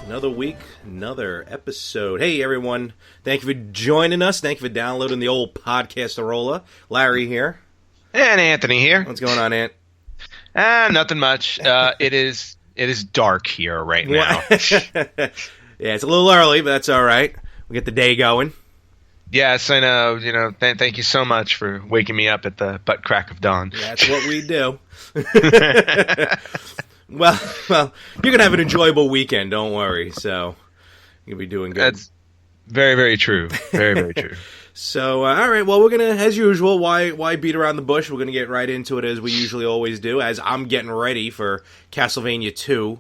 Another week, another episode. Hey, everyone. Thank you for joining us. Thank you for downloading the old Podcastarola. Larry here. And Anthony here. What's going on, Ant? Nothing much. It is dark here right now. Yeah, it's a little early, but that's all right. We get the day going. Yes, I know. Thank you so much for waking me up at the butt crack of dawn. That's what we do. Well, you're going to have an enjoyable weekend, don't worry. So, you'll be doing good. That's very, very true. Very, very true. So, all right, well, we're going to, as usual, why beat around the bush? We're going to get right into it as we usually always do, as I'm getting ready for Castlevania 2.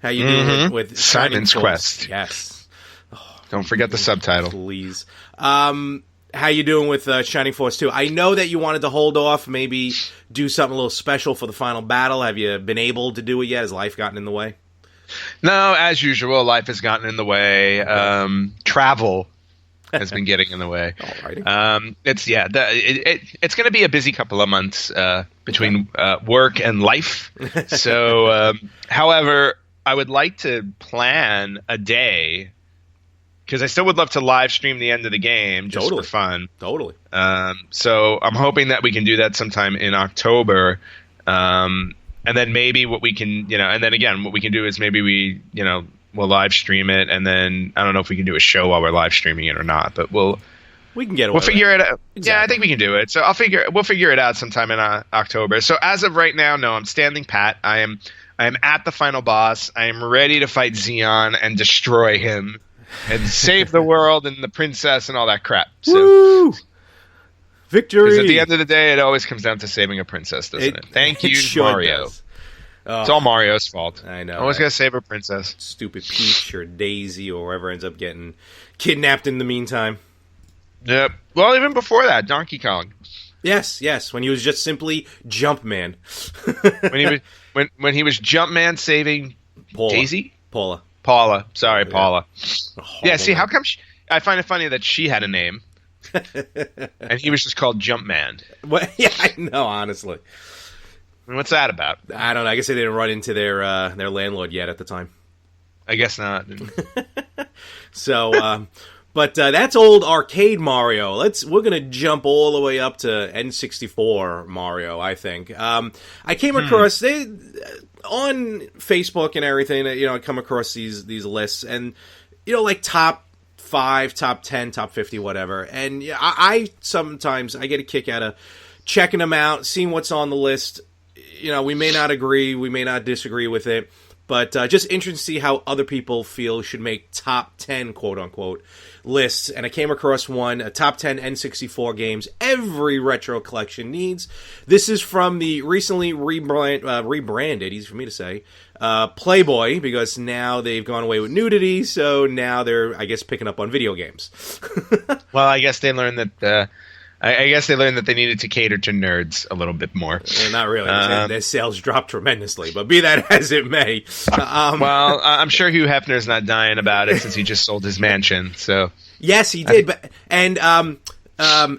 How you doing with Simon's Quest? Yes. Oh, don't forget the subtitle. Please. How you doing with Shining Force 2? I know that you wanted to hold off, maybe do something a little special for the final battle. Have you been able to do it yet? Has life gotten in the way? No, as usual, life has gotten in the way. Travel has been getting in the way. Alrighty. It's going to be a busy couple of months between work and life. So, however, I would like to plan a day, because I still would love to live stream the end of the game just for fun. Totally. So I'm hoping that we can do that sometime in October. And then maybe what we can, and then again, what we can do is maybe we'll live stream it. And then I don't know if we can do a show while we're live streaming it or not, but we can get away. We'll figure it out. Exactly. Yeah, I think we can do it. So we'll figure it out sometime in October. So as of right now, no, I'm standing pat. I am at the final boss. I am ready to fight Xeon and destroy him and save the world and the princess and all that crap. So, woo! Victory! Because at the end of the day, it always comes down to saving a princess, doesn't it? Thank you, Mario. It's all Mario's fault. I know. Always got to save a princess. Stupid Peach or Daisy or whoever ends up getting kidnapped in the meantime. Yep. Well, even before that, Donkey Kong. Yes. When he was just simply Jumpman. when he was Jumpman saving Daisy? Paula. Sorry, Paula. Yeah, see, one. how come I find it funny that she had a name and he was just called Jumpman? Well, yeah, I know, honestly. What's that about? I don't know. I guess they didn't run into their landlord yet at the time. I guess not. So, but that's old arcade Mario. We're gonna jump all the way up to N64 Mario. I think. I came across on Facebook and everything. I come across these lists, and like top 5, top 10, top 50, whatever. And I sometimes I get a kick out of checking them out, seeing what's on the list. We may not agree, we may not disagree with it, but just interesting to see how other people feel should make top 10, quote-unquote, lists. And I came across one, a top 10 N64 games every retro collection needs. This is from the recently rebranded, easy for me to say, Playboy, because now they've gone away with nudity, so now they're, I guess, picking up on video games. Well, I guess they learned that... I guess they learned that they needed to cater to nerds a little bit more. Not really. Their sales dropped tremendously, but be that as it may. Well, I'm sure Hugh Hefner's not dying about it since he just sold his mansion. So yes, he did.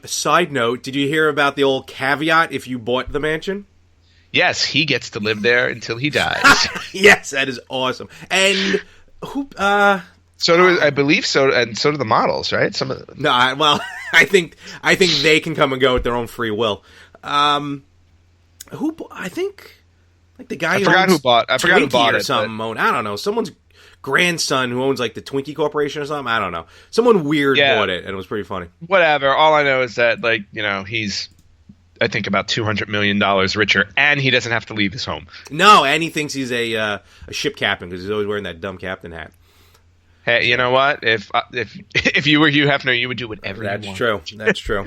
Side note, did you hear about the old caveat if you bought the mansion? Yes, he gets to live there until he dies. Yes, that is awesome. And who... So do I believe so, and so do the models, right? I think they can come and go at their own free will. I think like the guy. I forgot who bought it or something. But... I don't know. Someone's grandson who owns like the Twinkie Corporation or something. I don't know. Someone weird bought it, and it was pretty funny. Whatever. All I know is that he's, I think, about $200 million richer, and he doesn't have to leave his home. No, and he thinks he's a ship captain because he's always wearing that dumb captain hat. Hey, you know what? If you were Hugh Hefner, you would do whatever you want. That's true.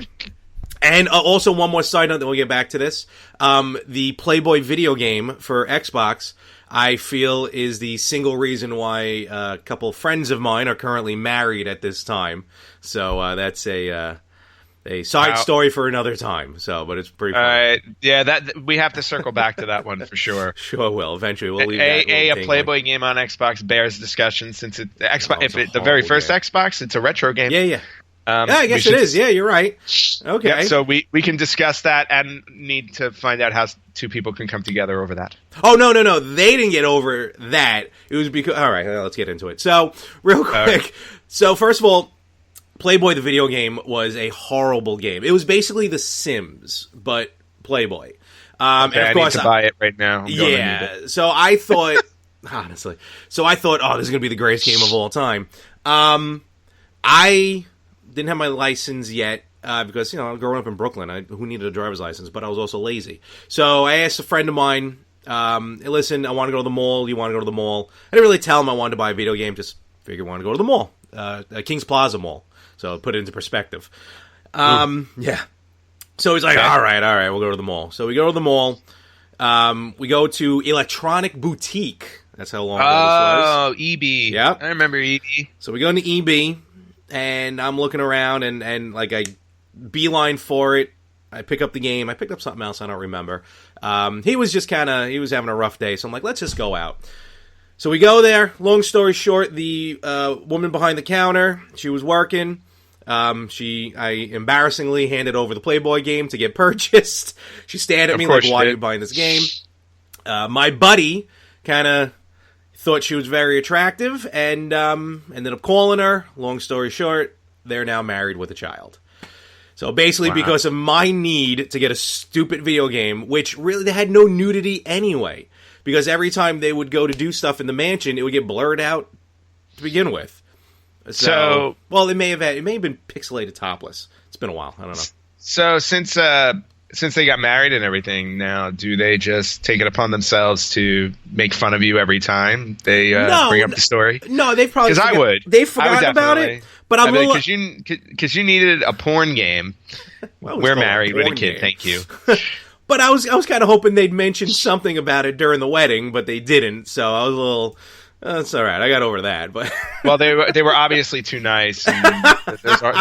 And also one more side note, then we'll get back to this. The Playboy video game for Xbox I feel is the single reason why a couple friends of mine are currently married at this time. So that's a side story for another time. So, but it's pretty fun. All right. Yeah, that we have to circle back to that one for sure. Sure will. Eventually, we'll leave a Playboy game on Xbox bears discussion since the very first Xbox, it's a retro game. Yeah. I guess it is. Yeah, you're right. Okay. Yeah, so we can discuss that and need to find out how two people can come together over that. Oh, no. They didn't get over that. It was because... All right, let's get into it. So, real quick. So, first of all, Playboy the video game was a horrible game. It was basically The Sims, but Playboy. Okay, and of course, I need to buy it right now. Yeah. So, I thought... honestly. So, I thought, this is going to be the greatest game of all time. I... didn't have my license yet because, growing up in Brooklyn, who needed a driver's license? But I was also lazy. So I asked a friend of mine, hey, listen, I want to go to the mall. You want to go to the mall? I didn't really tell him I wanted to buy a video game. Just figured I wanted to go to the mall, Kings Plaza Mall. So put it into perspective. Yeah. So he's like, all right, we'll go to the mall. So we go to the mall. We go to Electronic Boutique. That's how long ago this was. Oh, EB. Yeah. I remember EB. So we go into EB. And I'm looking around, and like, I beeline for it. I pick up the game. I picked up something else. I don't remember. He was just he was having a rough day. So I'm like, let's just go out. So we go there. Long story short, the woman behind the counter, she was working. I embarrassingly handed over the Playboy game to get purchased. She stared at me like, why are you buying this game? My buddy kind of thought she was very attractive and ended up calling her. Long story short, they're now married with a child. So basically, because of my need to get a stupid video game, which really they had no nudity anyway, because every time they would go to do stuff in the mansion, it would get blurred out to begin with. So well, it may have been pixelated topless. It's been a while. I don't know. So since they got married and everything, now do they just take it upon themselves to make fun of you every time they bring up the story? No, they probably because I would. They forgot about it, but I'm because you needed a porn game. We're married with a kid. Thank you. But I was kind of hoping they'd mention something about it during the wedding, but they didn't. So I was a little. That's all right. I got over that, but well, they were obviously too nice. And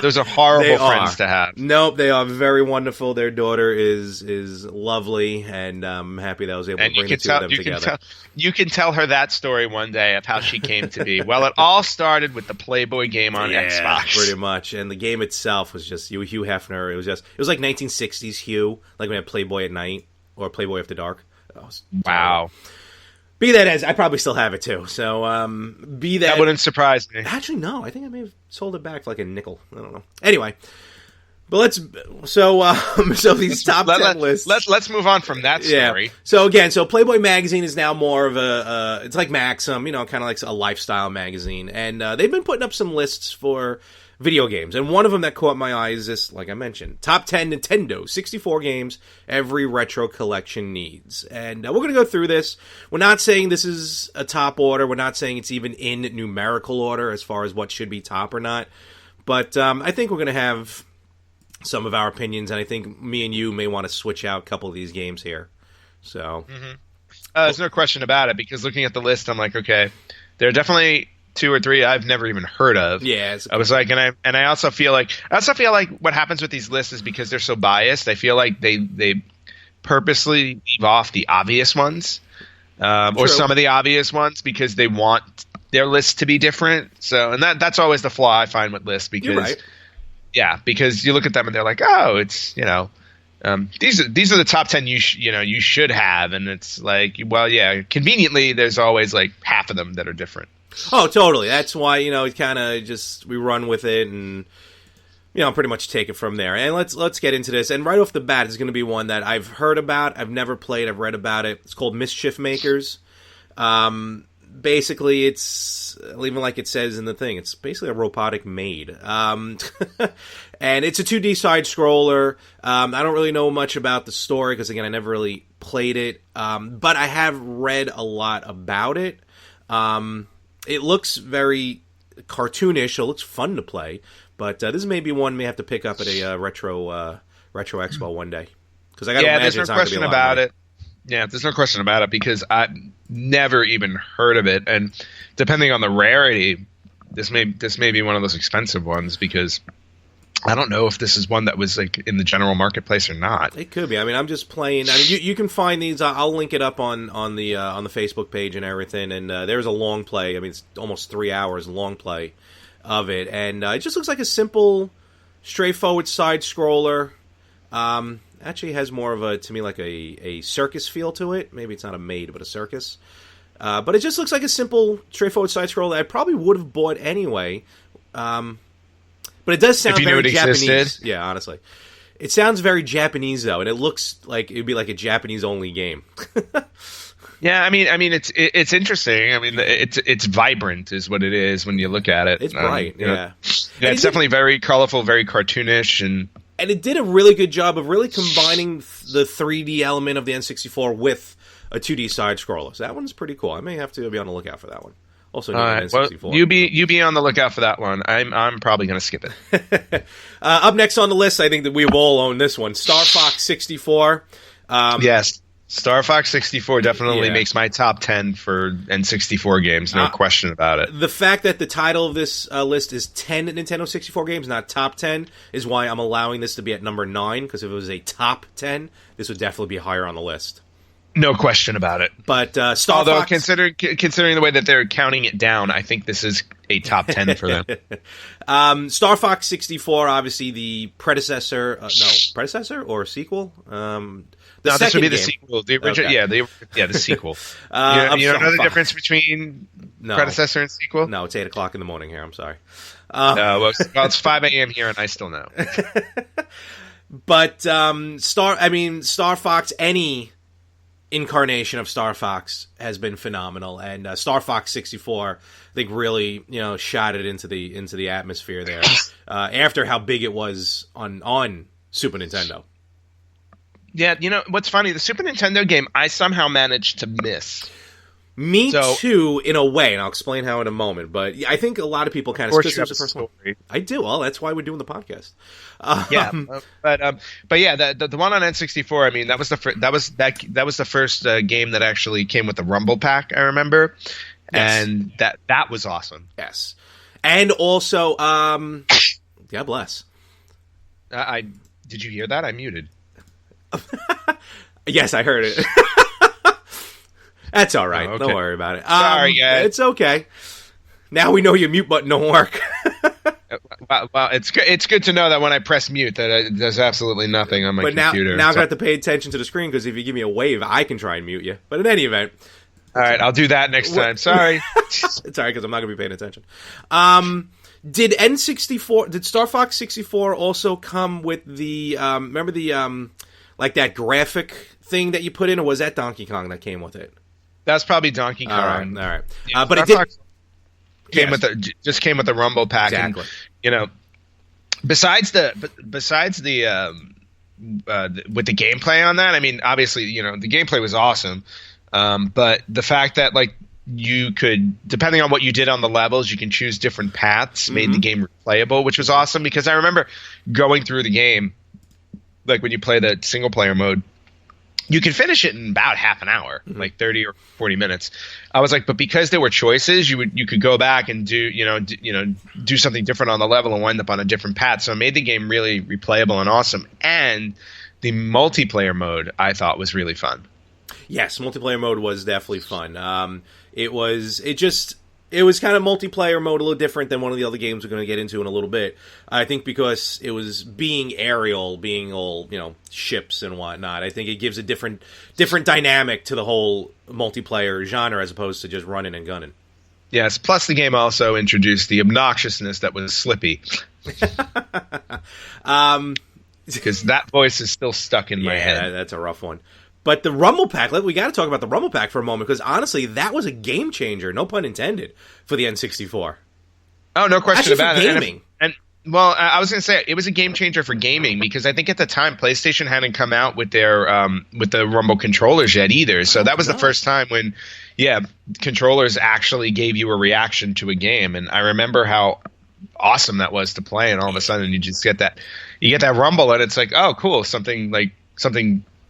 those are horrible friends to have. Nope, they are very wonderful. Their daughter is lovely, and I'm happy that I was able to bring the two of them together. You can tell her that story one day of how she came to be. Well, it all started with the Playboy game on Xbox, pretty much, and the game itself was just Hugh Hefner. It was like 1960s Hugh, like when we had Playboy at night or Playboy After Dark. Wow. Be that as, I probably still have it too. So, that wouldn't surprise me. Actually, no. I think I may have sold it back for like a nickel. I don't know. Anyway, but so these top 10 lists. Let's move on from that story. Yeah. So again, Playboy magazine is now more of it's like Maxim, kind of like a lifestyle magazine, and they've been putting up some lists for video games, and one of them that caught my eye is this, like I mentioned, top 10 Nintendo 64 games every retro collection needs. And we're going to go through this. We're not saying this is a top order. We're not saying it's even in numerical order as far as what should be top or not. But I think we're going to have some of our opinions, and I think me and you may want to switch out a couple of these games here. So, there's no question about it, because looking at the list, I'm like, okay, there are definitely 2 or 3 I've never even heard of. Yeah, I was like, and I also feel like what happens with these lists is because they're so biased. I feel like they purposely leave off the obvious ones, or some of the obvious ones, because they want their lists to be different. So, and that's always the flaw I find with lists, because you're right. Yeah, because you look at them and they're like, oh, it's these are the top 10 you should have, and it's like, well, yeah, conveniently there's always like half of them that are different. Oh, totally. That's why, it kind of just, we run with it and, pretty much take it from there. And let's get into this. And right off the bat is going to be one that I've heard about, I've never played, I've read about it. It's called Mischief Makers. Basically, it's, even like it says in the thing, it's basically a robotic maid. And it's a 2D side-scroller. I don't really know much about the story because, again, I never really played it. But I have read a lot about it. It looks very cartoonish, so it looks fun to play. But this may be one may have to pick up at a retro expo one day. Because I got to imagine there's no question about it. Yeah, there's no question about it because I never even heard of it, and depending on the rarity, this may be one of those expensive ones because I don't know if this is one that was like in the general marketplace or not. It could be. I mean, I'm just playing. I mean, you can find these. I'll link it up on the Facebook page and everything. And there's a long play. I mean, it's almost 3 hours long play of it, and it just looks like a simple, straightforward side scroller. Actually has more of a, to me, like a circus feel to it. Maybe it's not a maid, but a circus. But it just looks like a simple, straightforward side scroll that I probably would have bought anyway. But it does sound very Japanese. Existed. Yeah, honestly. It sounds very Japanese, though, and it looks like it would be like a Japanese-only game. Yeah, I mean, it's interesting. I mean, it's vibrant, is what it is when you look at it. It's bright, yeah. Yeah, it's definitely very colorful, very cartoonish, and it did a really good job of really combining the 3D element of the N64 with a 2D side scroller. So that one's pretty cool. I may have to be on the lookout for that one. Also, N64. Well, you be on the lookout for that one. I'm probably going to skip it. Up next on the list, I think that we've all owned this one, Star Fox 64. Yes. Star Fox 64 definitely makes my top 10 for N64 games, no question about it. The fact that the title of this list is 10 Nintendo 64 games, not top 10, is why I'm allowing this to be at number 9, because if it was a top 10, this would definitely be higher on the list. No question about it. But Although, considering the way that they're counting it down, I think this is a top 10 for them. Star Fox 64, obviously the predecessor. Predecessor or sequel? No, this would be the sequel. The original, okay. The sequel. You don't know the difference between predecessor and sequel? No, it's 8 o'clock in the morning here. I'm sorry. Well, it's 5 a.m. here, and I still know. But Star Fox, any incarnation of Star Fox has been phenomenal, and Star Fox 64, I think, really shot it into the atmosphere there. After how big it was on Super Nintendo. Yeah, what's funny? The Super Nintendo game I somehow managed to miss. Me too, in a way, and I'll explain how in a moment. But I think a lot of people kind of the first one. I do. Well, that's why we're doing the podcast. But yeah, the one on N64. I mean, that was the first game that actually came with the Rumble Pack. I remember, and that was awesome. Yes, and also, God bless. Did you hear that? I muted. Yes, I heard it. That's all right. Okay. Don't worry about it. Sorry, guys. It's okay. Now we know your mute button don't work. Well, it's good to know that when I press mute, that there's absolutely nothing on my computer. Now I got to pay attention to the screen because if you give me a wave, I can try and mute you. But in any event, all right, I'll do that next time. Sorry, it's all right because I'm not going to be paying attention. Did Star Fox 64 also come with the remember the like that graphic thing that you put in, or was that Donkey Kong that came with it? That's probably Donkey Kong. All right. Yeah, but it did came with the Rumble Pack. Exactly. And, besides the with the gameplay on that, I mean, obviously, the gameplay was awesome. But the fact that you could, depending on what you did on the levels, you can choose different paths, made the game replayable, which was awesome because I remember going through the game, like when you play the single player mode, you can finish it in about half an hour, like 30 or 40 minutes. I was like, but because there were choices, you could go back and do something different on the level and wind up on a different path. So it made the game really replayable and awesome. And the multiplayer mode I thought was really fun. Yes, multiplayer mode was definitely fun. It was kind of multiplayer mode, a little different than one of the other games we're going to get into in a little bit. I think because it was being aerial, being all, ships and whatnot, I think it gives a different dynamic to the whole multiplayer genre as opposed to just running and gunning. Yes, plus the game also introduced the obnoxiousness that was Slippy. Because that voice is still stuck in my head. That's a rough one. But the Rumble Pack, we got to talk about the Rumble Pack for a moment, because honestly, that was a game changer, no pun intended, for the N64. Oh, no question about it. Gaming. Well, I was going to say, it was a game changer for gaming, because I think at the time, PlayStation hadn't come out with their with the Rumble controllers yet either. So that was the first time when, controllers actually gave you a reaction to a game. And I remember how awesome that was to play, and all of a sudden you just get that rumble, and it's like, oh, cool, something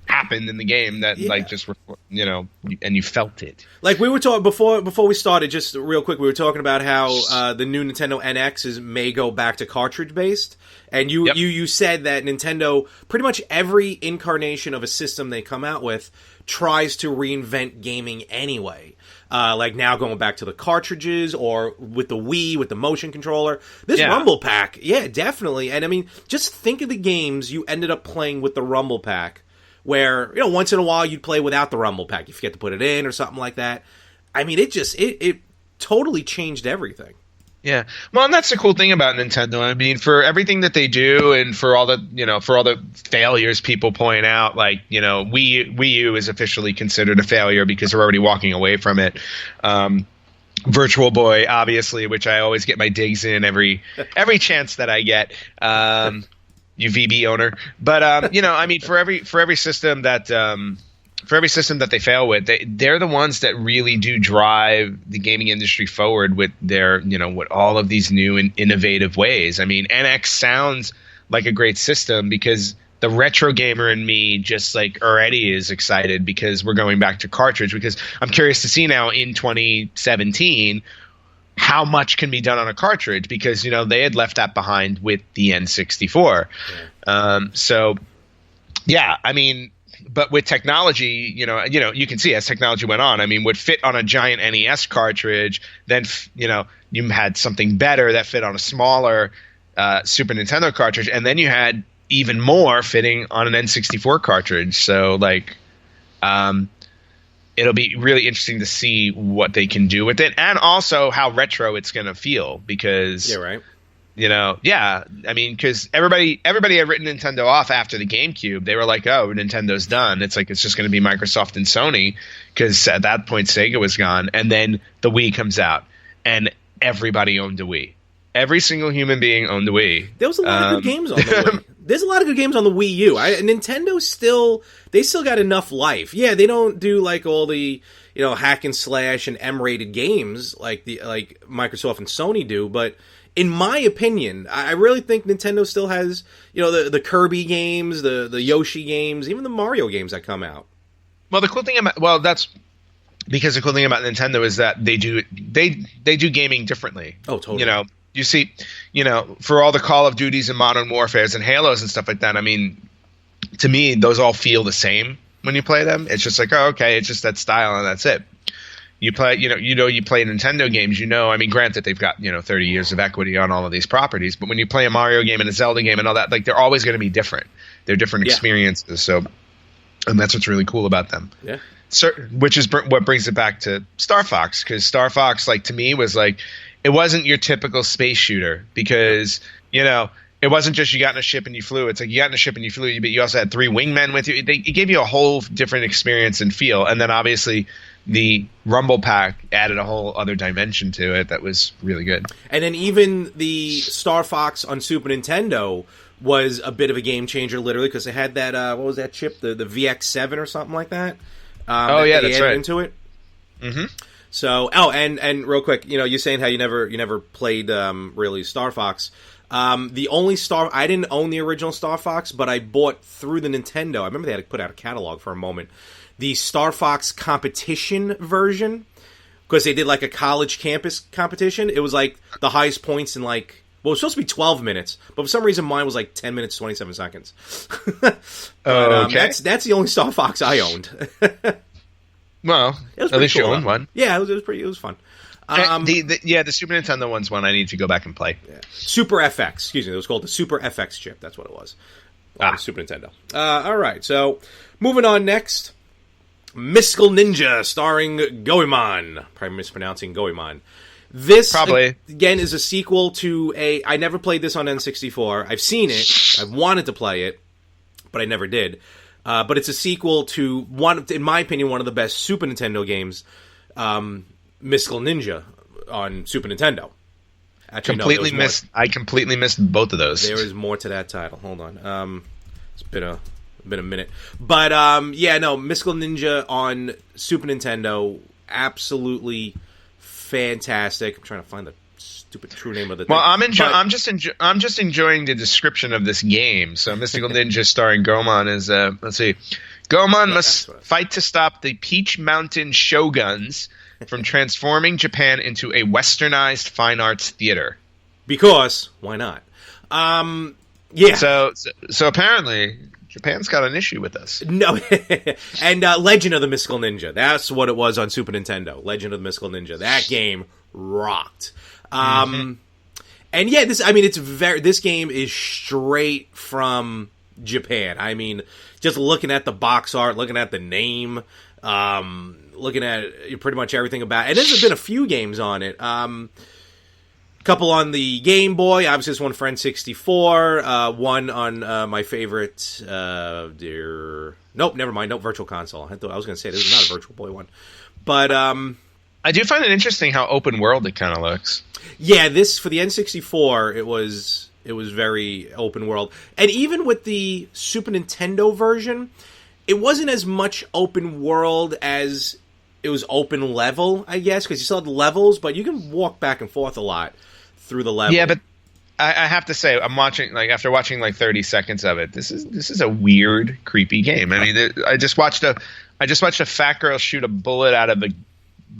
happened in the game that like just and you felt it. Like we were talking before we started, just real quick, we were talking about how the new Nintendo NX may go back to cartridge based, and you said that Nintendo, pretty much every incarnation of a system they come out with tries to reinvent gaming anyway. Like now going back to the cartridges, or with the Wii, with the motion controller. This Rumble Pack, definitely. And I mean, just think of the games you ended up playing with the Rumble Pack, where, once in a while you'd play without the Rumble Pack. You forget to put it in or something like that. I mean, it totally changed everything. Yeah. Well, and that's the cool thing about Nintendo. I mean, for everything that they do, and for all the failures people point out, like, Wii U is officially considered a failure because they're already walking away from it. Virtual Boy, obviously, which I always get my digs in every chance that I get. You VB owner. But I mean, for every system that they fail with, they're the ones that really do drive the gaming industry forward with their, with all of these new and innovative ways. I mean, NX sounds like a great system because the retro gamer in me just like already is excited because we're going back to cartridge, because I'm curious to see now in 2017 how much can be done on a cartridge, because they had left that behind with the N64. I mean, but with technology, you can see as technology went on, I mean, would fit on a giant NES cartridge, then you had something better that fit on a smaller Super Nintendo cartridge, and then you had even more fitting on an N64 cartridge. So like, it'll be really interesting to see what they can do with it, and also how retro it's going to feel, because right. I mean, because everybody had written Nintendo off after the GameCube. They were like, oh, Nintendo's done. It's like, it's just going to be Microsoft and Sony, because at that point Sega was gone. And then the Wii comes out, and everybody owned a Wii. Every single human being owned a Wii. There was a lot of good games on the Wii. There's a lot of good games on the Wii U. Nintendo still got enough life. Yeah, they don't do like all the hack and slash and M-rated games like Microsoft and Sony do, but in my opinion, I really think Nintendo still has the Kirby games, the Yoshi games, even the Mario games that come out. Well, the cool thing about the cool thing about Nintendo is that they do gaming differently. Oh, totally. You see, for all the Call of Duties and Modern Warfares and Halos and stuff like that, I mean, to me, those all feel the same when you play them. It's just like, oh, okay, it's just that style and that's it. You play, you play Nintendo games, I mean, granted, they've got, 30 years of equity on all of these properties, but when you play a Mario game and a Zelda game and all that, like, they're always going to be different. They're different experiences. So, and that's what's really cool about them. Yeah. So, which is what brings it back to Star Fox, because Star Fox, like, to me, was like, it wasn't your typical space shooter, because, it wasn't just you got in a ship and you flew. It's like you got in a ship and you flew, but you also had 3 wingmen with you. It gave you a whole different experience and feel. And then obviously the Rumble Pack added a whole other dimension to it that was really good. And then even the Star Fox on Super Nintendo was a bit of a game changer, literally, because they had that, what was that chip? The VX7 or something like that? That's right. Into it. Mm-hmm. So, and real quick, you're saying how you never played really Star Fox. The only I didn't own the original Star Fox, but I bought through the Nintendo. I remember they had to put out a catalog for a moment. The Star Fox competition version, because they did like a college campus competition. It was like the highest points in like, well, it was supposed to be 12 minutes, but for some reason mine was like 10 minutes, 27 seconds. But, okay. That's the only Star Fox I owned. Well, at least you owned one. Yeah, it was fun. The Super Nintendo one's one I need to go back and play. Yeah. Super FX, excuse me. It was called the Super FX chip. That's what it was. Super Nintendo. All right, so moving on next. Mystical Ninja, starring Goemon. Probably mispronouncing Goemon. This, probably, again, is a sequel to I never played this on N64. I've seen it. I've wanted to play it, but I never did. But it's a sequel to in my opinion, one of the best Super Nintendo games, Mystical Ninja on Super Nintendo. Actually, I completely missed both of those. There is more to that title. Hold on. It's been a minute. But Mystical Ninja on Super Nintendo, absolutely fantastic. I'm trying to find the stupid true name of the thing. Well, I'm just enjoying the description of this game. So Mystical Ninja starring Goemon is let's see. Goemon must fight to stop the Peach Mountain shoguns from transforming Japan into a westernized fine arts theater. Because why not? Yeah. So apparently Japan's got an issue with us. No, and Legend of the Mystical Ninja. That's what it was on Super Nintendo. Legend of the Mystical Ninja. That game rocked. And yeah, this game is straight from Japan. I mean, just looking at the box art, looking at the name, looking at pretty much everything about it. And there's been a few games on it. Couple on the Game Boy, obviously this one for N64, one on my favorite, nope, never mind, nope, Virtual Console. I was going to say this is not a Virtual Boy one. But, I do find it interesting how open world it kind of looks. Yeah, this, for the N64, it was very open world. And even with the Super Nintendo version, it wasn't as much open world as it was open level, I guess, because you still had levels, but you can walk back and forth a lot through the level. Yeah, but I have to say, after watching like 30 seconds of it, this is a weird, creepy game. I mean, I just watched a fat girl shoot a bullet out of a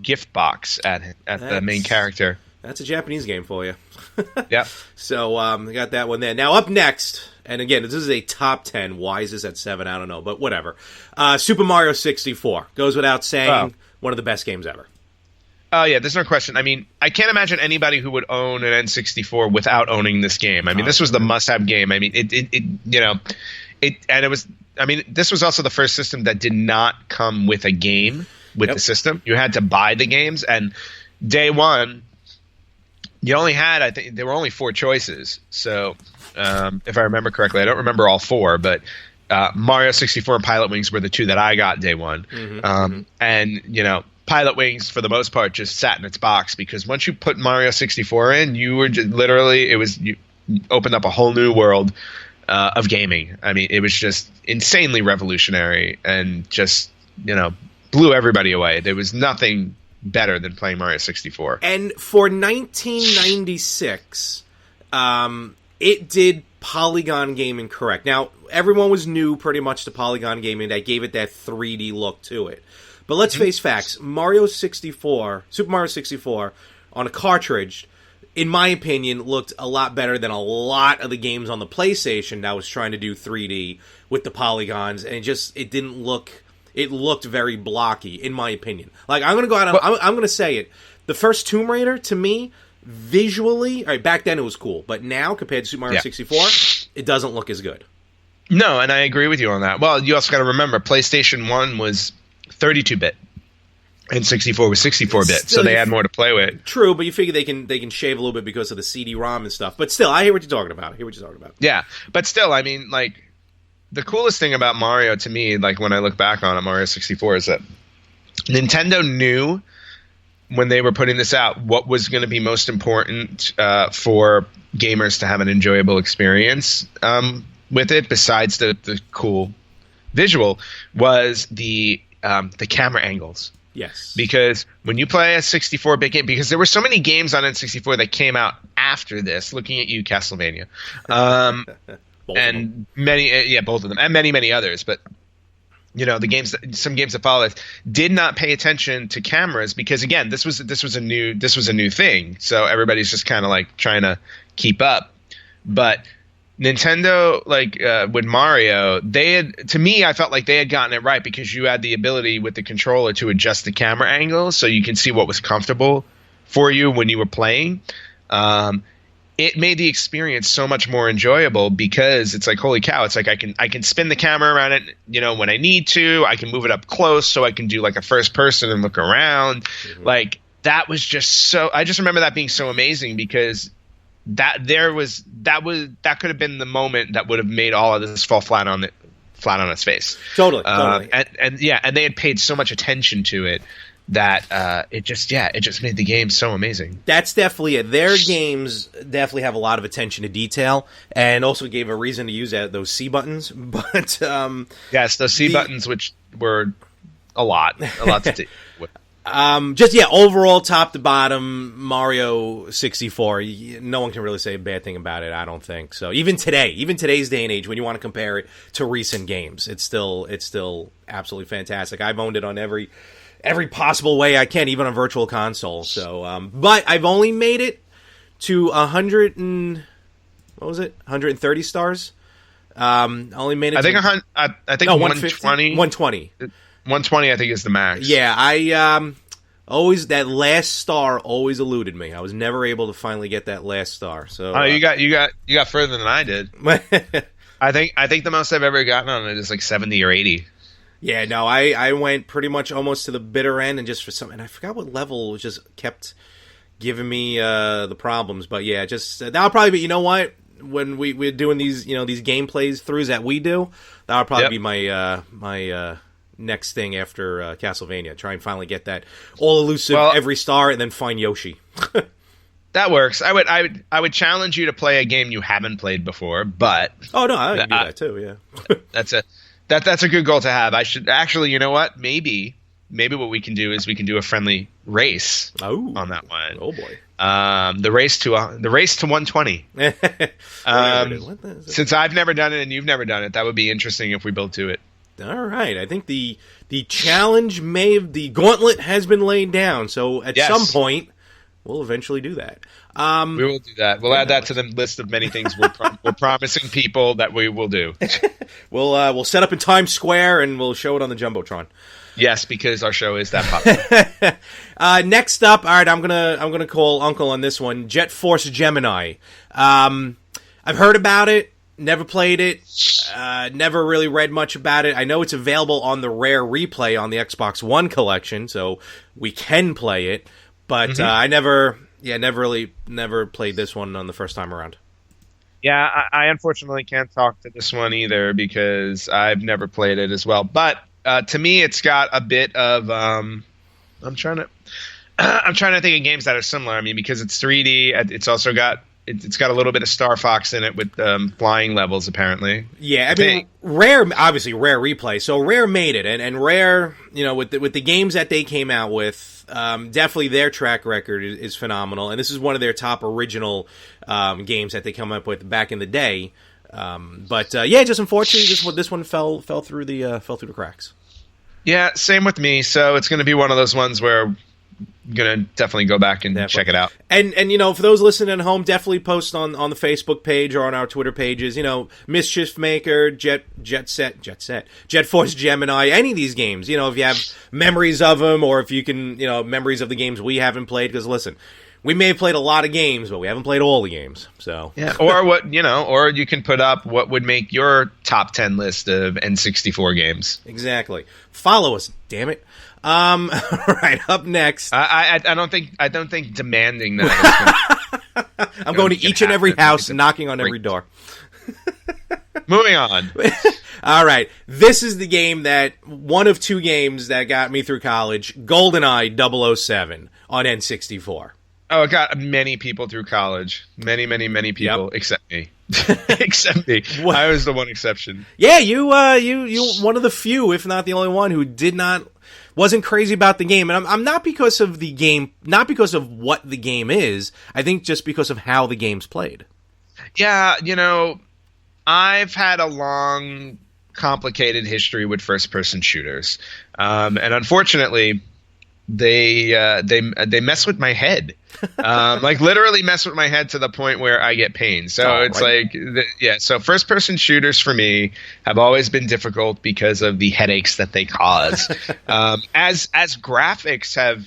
gift box at the main character. That's a Japanese game for you. Yeah. So we got that one there. Now up next, and again, this is a top 10. Why is this at 7? I don't know, but whatever. Super Mario 64 goes without saying. One of the best games ever. Oh, yeah, there's no question. I mean, I can't imagine anybody who would own an N64 without owning this game. I mean, this was the must-have game. I mean, this was also the first system that did not come with a game with the system. You had to buy the games, and day one, you only had, I think, there were only 4 choices. So, if I remember correctly, I don't remember all 4, but Mario 64 and Pilot Wings were the 2 that I got day one. And, Pilot Wings, for the most part, just sat in its box because once you put Mario 64 in, you were just literally, you opened up a whole new world of gaming. I mean, it was just insanely revolutionary and just, blew everybody away. There was nothing better than playing Mario 64. And for 1996, it did polygon gaming correct. Now, everyone was new pretty much to polygon gaming. That gave it that 3D look to it. But let's face facts. Super Mario 64, on a cartridge, in my opinion, looked a lot better than a lot of the games on the PlayStation that was trying to do 3D with the polygons, and it didn't look... It looked very blocky, in my opinion. Like, I'm going to go out and I'm going to say it. The first Tomb Raider, to me, visually... All right, back then it was cool, but now, compared to Super Mario 64, it doesn't look as good. No, and I agree with you on that. Well, you also got to remember, PlayStation 1 was 32-bit, and 64 was 64-bit, so they had more to play with. True, but you figure they can shave a little bit because of the CD-ROM and stuff. But still, I hear what you're talking about. Yeah, but still, I mean, like, the coolest thing about Mario to me, like, when I look back on it, Mario 64, is that Nintendo knew when they were putting this out what was going to be most important for gamers to have an enjoyable experience with it, besides the cool visual, was the camera angles. Yes. Because when you play a 64-bit game, because there were so many games on N64 that came out after this, looking at you, Castlevania, and many, both of them, and many, many others, but some games that followed did not pay attention to cameras because, again, this was a new thing, so everybody's just kind of like trying to keep up, but Nintendo, with Mario, I felt like they had gotten it right because you had the ability with the controller to adjust the camera angle so you can see what was comfortable for you when you were playing. It made the experience so much more enjoyable because it's like, holy cow, it's like I can spin the camera around it, when I need to. I can move it up close so I can do like a first person and look around. Mm-hmm. Like, that was just so – I just remember that being so amazing because – that could have been the moment that would have made all of this fall flat on its face. Totally. And they had paid so much attention to it that it just made the game so amazing. That's definitely it. Their games definitely have a lot of attention to detail, and also gave a reason to use those C buttons. But yes, those C buttons, which were a lot to do with. Just overall top to bottom, Mario 64. No one can really say a bad thing about it. I don't think so. Even today's day and age, when you want to compare it to recent games, it's still absolutely fantastic. I've owned it on every possible way I can, even on Virtual Console. So, but I've only made it to 130 stars. Only made it. I think 120. 120. 120, I think, is the max. Yeah, I always that last star always eluded me. I was never able to finally get that last star. So you got further than I did. I think the most I've ever gotten on it is like 70 or 80. Yeah, no, I went pretty much almost to the bitter end, and just for some, and I forgot what level just kept giving me the problems. But yeah, just that'll probably be. You know what? When we're doing these these gameplays throughs that we do, that'll probably be my next thing after Castlevania. Try and finally get that all elusive every star, and then find Yoshi. That works. I would challenge you to play a game you haven't played before, but oh no, I can do that too. Yeah, that's a good goal to have. I should actually. You know what? Maybe what we can do is we can do a friendly race on that one. Oh boy. The race to 120. Since I've never done it and you've never done it, that would be interesting if we both do it. All right. I think the challenge the gauntlet has been laid down. So at some point, we'll eventually do that. We will do that. We'll add that to the list of many things we're promising people that we will do. We'll set up in Times Square and we'll show it on the Jumbotron. Yes, because our show is that popular. Next up, all right, I'm gonna call Uncle on this one. Jet Force Gemini. I've heard about it, never played it, never really read much about it. I know it's available on the Rare Replay on the Xbox One collection, so we can play it. But I never played this one on the first time around. Yeah, I unfortunately can't talk to this one either because I've never played it as well. But to me, it's got a bit of I'm trying to think of games that are similar. I mean, because it's 3D, it's also got it's got a little bit of Star Fox in it with flying levels, apparently. Yeah, I mean, Rare Replay. So Rare made it, and Rare, with the games that they came out with, definitely their track record is phenomenal, and this is one of their top original games that they come up with back in the day. But just unfortunately, this one fell through the cracks. Yeah, same with me. So it's going to be one of those ones where I'm going to definitely go back and check it out. And for those listening at home, definitely post on the Facebook page or on our Twitter pages. Mischief Maker, Jet Force Gemini, any of these games. If you have memories of them, or if you can, memories of the games we haven't played. Because listen, we may have played a lot of games, but we haven't played all the games. So yeah, or you can put up what would make your top 10 list of N64 games. Exactly. Follow us, damn it. All right, up next. I don't think demanding that. I'm going to each and every house, knocking on every door. Moving on. All right, this is the game one of two games that got me through college. GoldenEye 007 on N64. Oh, it got many people through college. Many people, except me. Except me. I was the one exception. Yeah, you one of the few, if not the only one, who wasn't crazy about the game. And I'm not because of the game, not because of what the game is. I think just because of how the game's played. Yeah, I've had a long, complicated history with first-person shooters, and unfortunately, they mess with my head, like literally mess with my head to the point where I get pain. So so first person shooters for me have always been difficult because of the headaches that they cause. As graphics have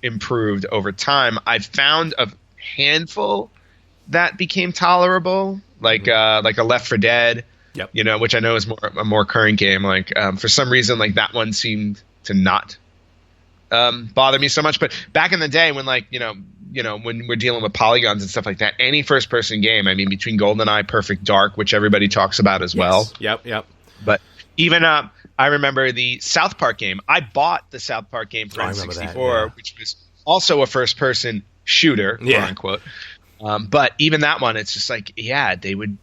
improved over time, I've found a handful that became tolerable, like a Left 4 Dead, which I know is a more current game. Like for some reason, like that one seemed to not bother me so much. But back in the day when when we're dealing with polygons and stuff like that, any first person game, I mean, between GoldenEye, Perfect Dark, which everybody talks about as well. Yep. But even I remember the South Park game. I bought the South Park game for N64, which was also a first person shooter, quote unquote. But even that one, it's just like, they would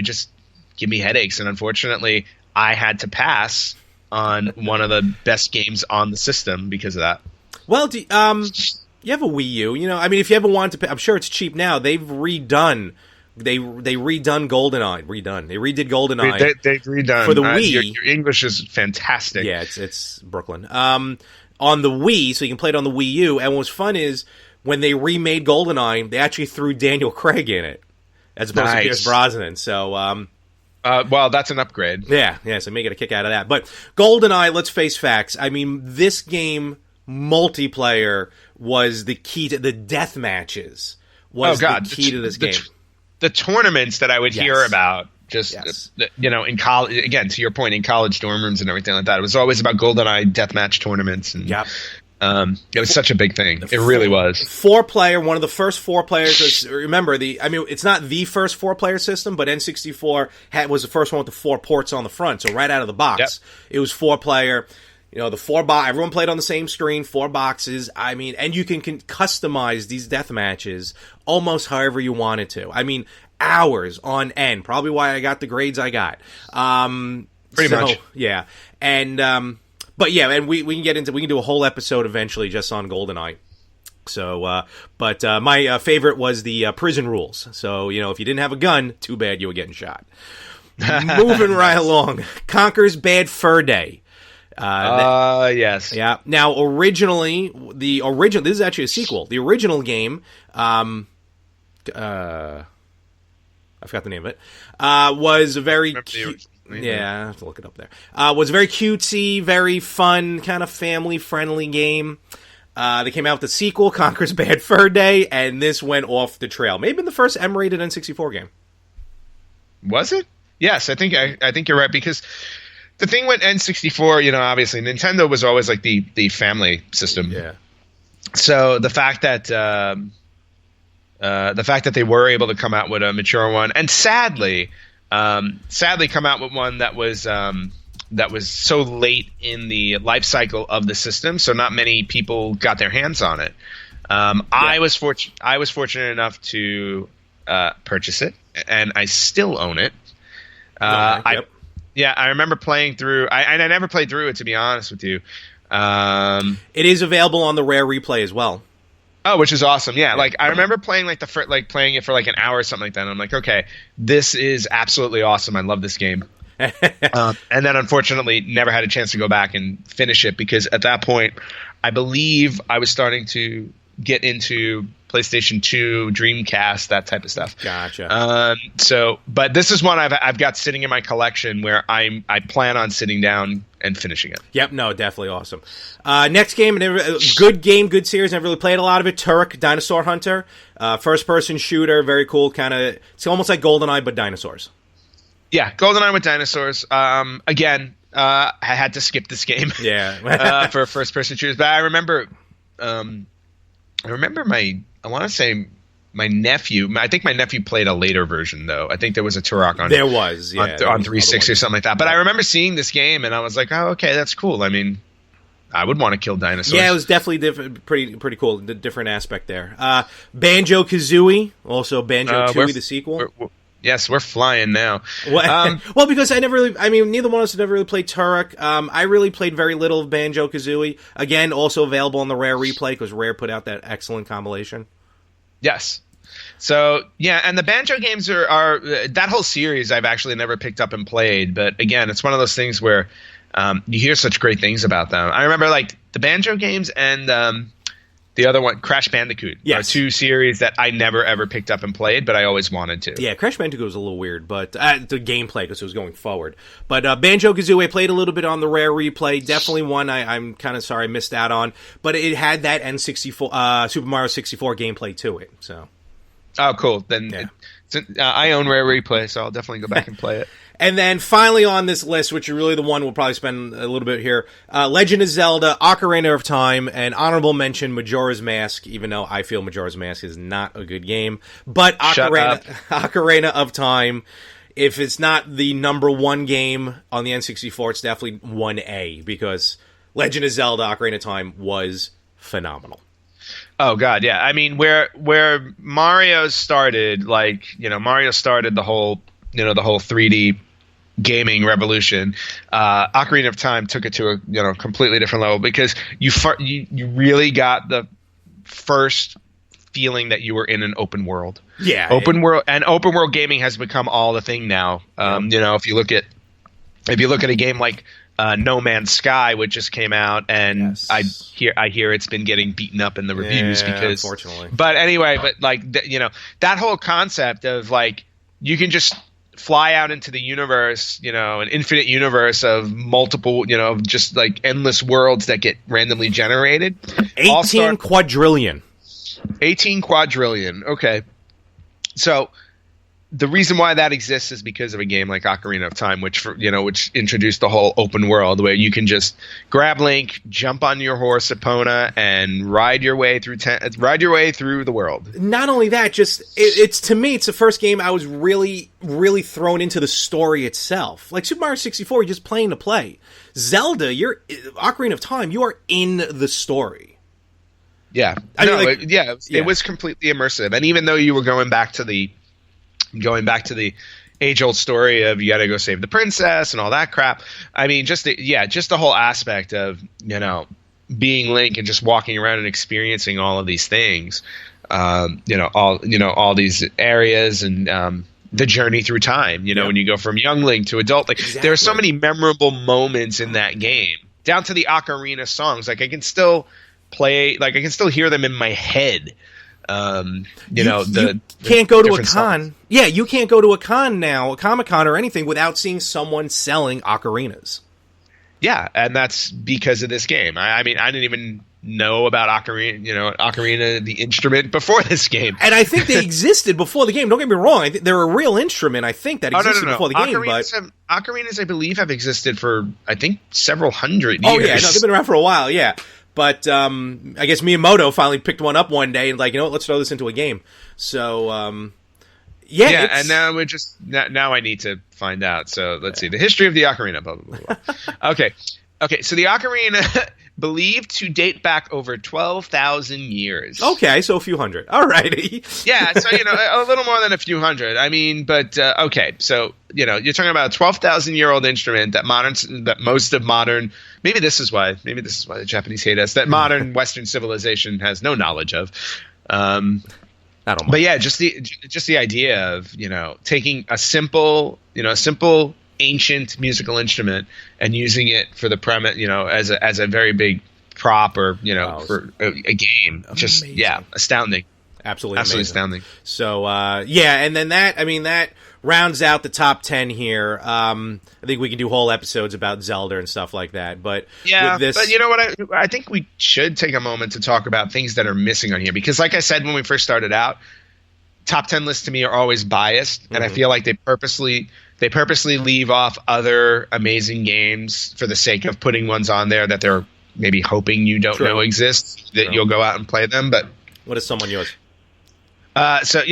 just give me headaches, and unfortunately, I had to pass on one of the best games on the system because of that. Well, you have a Wii U. You know, I mean, if you ever wanted to pay, I'm sure it's cheap now. They've redone. They redone GoldenEye. They redid GoldenEye. They've redone for the Wii. Your English is fantastic. Yeah, it's Brooklyn. On the Wii, so you can play it on the Wii U. And what's fun is when they remade GoldenEye, they actually threw Daniel Craig in it as opposed to Pierce Brosnan. So, well, that's an upgrade. Yeah, so may get a kick out of that. But GoldenEye, let's face facts. I mean, this game multiplayer was the key to the death matches. The key to this game. The tournaments that I would hear about, in college, again, to your point, in college dorm rooms and everything like that, it was always about GoldenEye deathmatch tournaments. And, it was such a big thing. It really was. 4-player, one of the first 4 players. Remember, it's not the first 4-player system, but N64 was the first one with the 4 ports on the front. So right out of the box, it was 4-player. You know, the 4 everyone played on the same screen, 4 boxes. I mean, and you can customize these death matches almost however you wanted to. I mean, hours on end. Probably why I got the grades I got. Pretty much. Yeah. And but yeah, and we can do a whole episode eventually just on GoldenEye. So, but my favorite was the prison rules. So, you know, if you didn't have a gun, too bad you were getting shot. Moving right along. Conker's Bad Fur Day. Yes. Yeah. Now, this is actually a sequel. The original game, I forgot the name of it, was a very cute. Yeah, I have to look it up there. Was a very cutesy, very fun, kind of family-friendly game. They came out with the sequel, Conker's Bad Fur Day, and this went off the trail. Maybe the first M-rated N64 game. Was it? Yes, I think you're right, because the thing with N64, you know, obviously Nintendo was always like the family system. Yeah. So the fact that they were able to come out with a mature one, and sadly come out with one that was so late in the life cycle of the system, so not many people got their hands on it. I was fortunate enough to purchase it, and I still own it. I remember playing through. I never played through it, to be honest with you. It is available on the Rare Replay as well. Oh, which is awesome. Yeah, like I remember playing playing it for like an hour or something like that. And I'm like, okay, this is absolutely awesome. I love this game. And then unfortunately never had a chance to go back and finish it, because at that point I believe I was starting to get into PlayStation 2, Dreamcast, that type of stuff. Gotcha. But this is one I've got sitting in my collection where I plan on sitting down and finishing it. Yep, no, definitely awesome. Next game, good game, good series. Never really played a lot of it. Turok, Dinosaur Hunter, first-person shooter, very cool. It's almost like GoldenEye, but dinosaurs. Yeah, GoldenEye with dinosaurs. Again, I had to skip this game. Yeah. For first-person shooters, but I remember my nephew. I think my nephew played a later version, though. I think there was a Turok on. There was, yeah, on 360 or something like that. But I remember seeing this game, and I was like, "Oh, okay, that's cool." I mean, I would want to kill dinosaurs. Yeah, it was definitely pretty cool. The different aspect there. Banjo-Kazooie, also Banjo-Tooie, the sequel. Yes, we're flying now. Well, because neither one of us have ever really played Turok. I really played very little of Banjo-Kazooie. Again, also available on the Rare Replay, because Rare put out that excellent compilation. Yes. So, yeah, and the Banjo games are that whole series I've actually never picked up and played. But again, it's one of those things where you hear such great things about them. I remember like the Banjo games and the other one, Crash Bandicoot, are two series that I never ever picked up and played, but I always wanted to. Yeah, Crash Bandicoot was a little weird, but the gameplay, because it was going forward. But Banjo-Kazooie, I played a little bit on the Rare Replay. Definitely one I'm kind of sorry I missed out on, but it had that N64 Super Mario 64 gameplay to it. So. Oh, cool. Then I own Rare Replay, so I'll definitely go back and play it. And then finally on this list, which is really the one we'll probably spend a little bit here, Legend of Zelda, Ocarina of Time, and honorable mention, Majora's Mask, even though I feel Majora's Mask is not a good game. But Ocarina of Time, if it's not the number one game on the N64, it's definitely 1A, because Legend of Zelda, Ocarina of Time was phenomenal. Oh God, yeah. I mean, where Mario started, Mario started the whole 3D gaming revolution, Ocarina of Time took it to a completely different level, because you really got the first feeling that you were in an open world. Yeah, open world gaming has become all the thing now. If you look at a game like No Man's Sky, which just came out, and yes. I hear it's been getting beaten up in the reviews because, unfortunately. But anyway, that whole concept of like you can just fly out into the universe, an infinite universe of multiple, just like endless worlds that get randomly generated. 18 quadrillion. 18 quadrillion. Okay. So the reason why that exists is because of a game like Ocarina of Time, which introduced the whole open world where you can just grab Link, jump on your horse Epona, and ride your way through the world. Not only that, it's to me, it's the first game I was really, really thrown into the story itself. Like Super Mario 64, you're just playing to play. Zelda, Ocarina of Time, you are in the story. Yeah, it was completely immersive, and even though you were going back to the age-old story of you got to go save the princess and all that crap. I mean, just the whole aspect of being Link and just walking around and experiencing all of these things, all these areas and the journey through time. When you go from young Link to adult, there are so many memorable moments in that game, down to the ocarina songs. Like I can still hear them in my head. You can't go to a con. Songs. Yeah, you can't go to a con now, a Comic-Con or anything, without seeing someone selling ocarinas. Yeah, and that's because of this game. I mean, I didn't even know about ocarina, the instrument, before this game. And I think they existed before the game. Don't get me wrong. They're a real instrument, I think, that existed before the game. Ocarina's, I believe, have existed for, I think, several hundred years. Oh, yeah, no, they've been around for a while, yeah. But I guess Miyamoto finally picked one up one day and let's throw this into a game. So, and now now I need to find out. So let's see. The history of the ocarina, blah, blah, blah, blah. Okay, so the ocarina believed to date back over 12,000 years. Okay, so a few hundred. All righty. Yeah, so, a little more than a few hundred. I mean, but, okay, so, you're talking about a 12,000-year-old instrument that most of modern... Maybe this is why the Japanese hate us, that modern Western civilization has no knowledge of. I don't mind. But yeah, just the idea of, taking a simple ancient musical instrument and using it for the premise, as a very big prop or, for a game. Amazing. Just, astounding. Absolutely astounding. So, and then that rounds out the top 10 here. I think we can do whole episodes about Zelda and stuff like that. But yeah, but you know what? I think we should take a moment to talk about things that are missing on here. Because like I said when we first started out, top 10 lists to me are always biased. Mm-hmm. And I feel like they purposely leave off other amazing games for the sake of putting ones on there that they're maybe hoping you don't know exist, that you'll go out and play them. But what is some on yours? So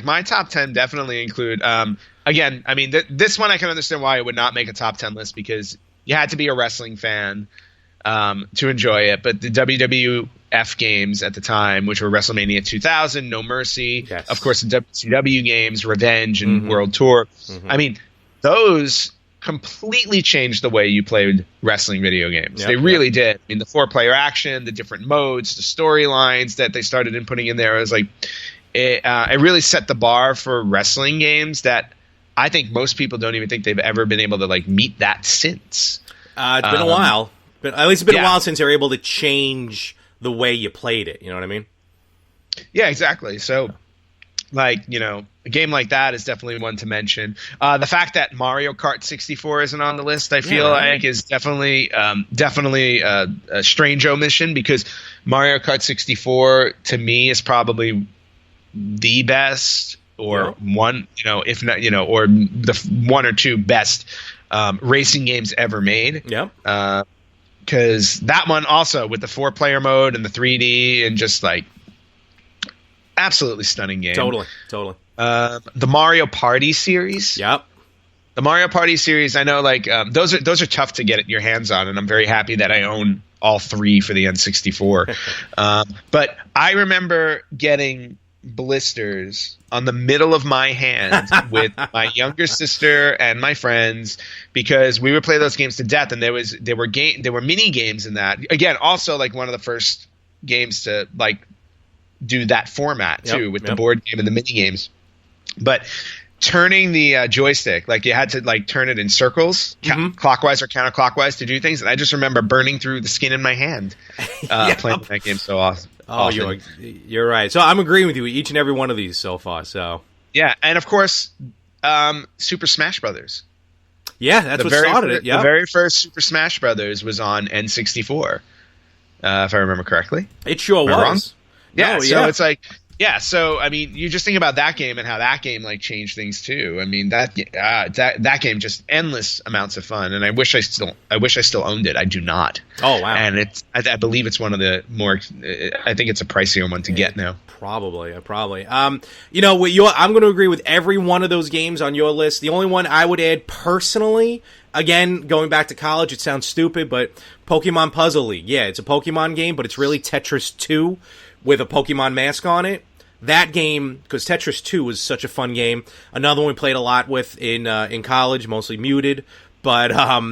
my top 10 definitely include, again, I mean, this one I can understand why it would not make a top 10 list, because you had to be a wrestling fan to enjoy it. But the WWF games at the time, which were WrestleMania 2000, No Mercy, yes. Of course, the WCW games, Revenge and mm-hmm. World Tour. Mm-hmm. I mean, those completely changed the way you played wrestling video games. Yep, they really did. I mean, the 4-player action, the different modes, the storylines that they started putting in there. It was like... It really set the bar for wrestling games that I think most people don't even think they've ever been able to meet that since. It's been a while. At least it's been a while since they're able to change the way you played it. You know what I mean? Yeah, exactly. So, a game like that is definitely one to mention. The fact that Mario Kart 64 isn't on the list, I feel like, is definitely a strange omission, because Mario Kart 64 to me is probably the best, or one, if not, or the one or two best racing games ever made. Yep. Because that one also, with the 4-player mode and the 3D and just absolutely stunning game. Totally. The Mario Party series. Yep. The Mario Party series, I know, those are tough to get your hands on, and I'm very happy that I own all 3 for the N64. But I remember getting blisters on the middle of my hand with my younger sister and my friends because we would play those games to death, and there were mini games in that. Again, also like one of the first games to like do that format too, with the board game and the mini games. But turning the joystick, like you had to like turn it in circles, clockwise or counterclockwise to do things. And I just remember burning through the skin in my hand playing that game so awesome. Oh, you're right. So I'm agreeing with you each and every one of these so far. So yeah, and of course, Super Smash Brothers. Yeah, that's what started it. Yeah, the very first Super Smash Brothers was on N64, if I remember correctly. It sure was. Wrong? Yeah, so it's like. Yeah, so I mean, you just think about that game and how that game like changed things too. I mean, that game just endless amounts of fun, and I wish I still owned it. I do not. Oh wow! And I believe it's one of the more. I think it's a pricier one to get now. Probably. I'm going to agree with every one of those games on your list. The only one I would add personally, again, going back to college, it sounds stupid, but Pokemon Puzzle League. Yeah, it's a Pokemon game, but it's really Tetris 2 with a Pokemon mask on it. That game, because Tetris 2 was such a fun game. Another one we played a lot with in college, mostly muted. But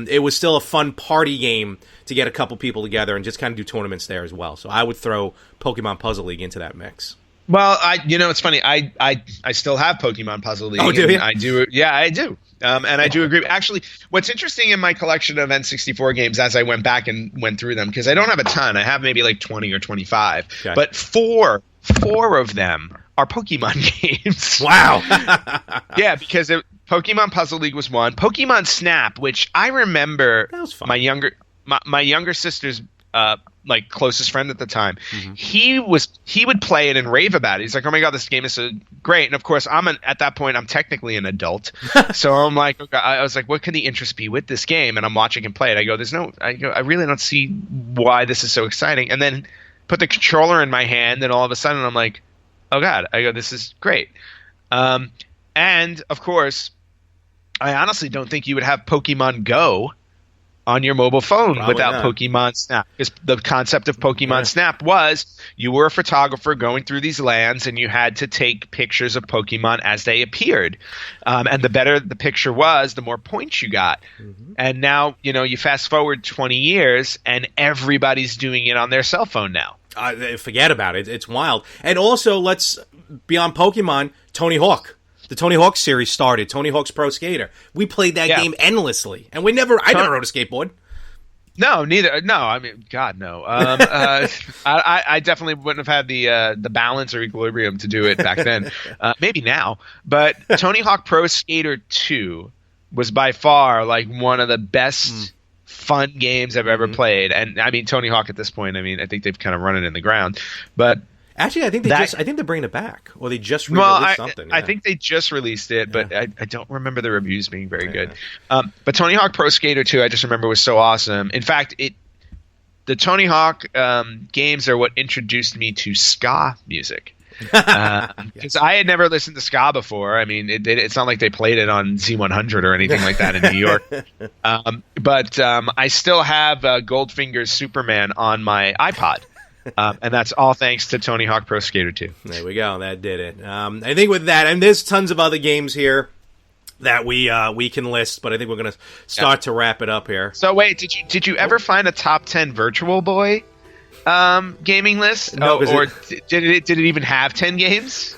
it was still a fun party game to get a couple people together and just kind of do tournaments there as well. So I would throw Pokemon Puzzle League into that mix. Well, it's funny. I still have Pokemon Puzzle League. Oh, do you? I do. Yeah, I do. And I do agree. Actually, what's interesting in my collection of N64 games as I went back and went through them, because I don't have a ton. I have maybe like 20 or 25. Okay. But four of them are Pokemon games. Wow. Yeah, because Pokemon Puzzle League was one. Pokemon Snap, which I remember that was fun. my younger sister's like closest friend at the time, he would play it and rave about it. He's like, "Oh my god, this game is so great!" And of course, at that point, I'm technically an adult, so I'm like, okay, I was like, "What can the interest be with this game?" And I'm watching him play it. I really don't see why this is so exciting. And then put the controller in my hand, and all of a sudden, I'm like, "Oh god!" This is great. And of course, I honestly don't think you would have Pokemon Go on your mobile phone without Pokemon Snap. Because the concept of Pokemon Snap was you were a photographer going through these lands and you had to take pictures of Pokemon as they appeared. And the better the picture was, the more points you got. And now, you fast forward 20 years and everybody's doing it on their cell phone now. Forget about it. It's wild. And also, let's beyond Pokemon, Tony Hawk. The Tony Hawk series started, Tony Hawk's Pro Skater. We played that game endlessly, and I never rode a skateboard. No, neither. No, I mean, God, no. I definitely wouldn't have had the balance or equilibrium to do it back then. Maybe now, but Tony Hawk Pro Skater 2 was by far like one of the best fun games I've ever played. And I mean, Tony Hawk at this point, I think they've kind of run it in the ground, but. Actually, I think they're bringing it back, or they just released something. Yeah. I think they just released it, but I don't remember the reviews being very good. But Tony Hawk Pro Skater 2, I just remember was so awesome. In fact, the Tony Hawk games are what introduced me to ska music. Because I had never listened to ska before. I mean, it's not like they played it on Z100 or anything like that in New York. But I still have Goldfinger's Superman on my iPod. And that's all thanks to Tony Hawk Pro Skater 2. There we go. That did it. I think with that, and there's tons of other games here that we can list, but I think we're going to start to wrap it up here. So wait, did you ever find a top 10 Virtual Boy gaming list? No, or did it even have 10 games?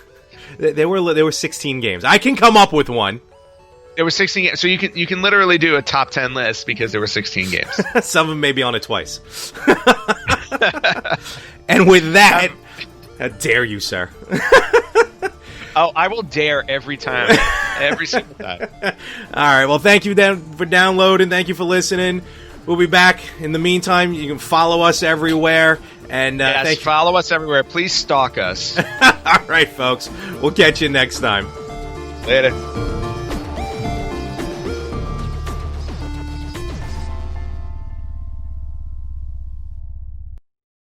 There were 16 games. I can come up with one. There were 16 games, so you can literally do a top 10 list because there were 16 games. Some of them may be on it twice. And with that, how dare you, sir? Oh, I will dare every time, every single time. All right, well, thank you for downloading. Thank you for listening. We'll be back. In the meantime, you can follow us everywhere. And follow us everywhere. Please stalk us. All right, folks. We'll catch you next time. Later.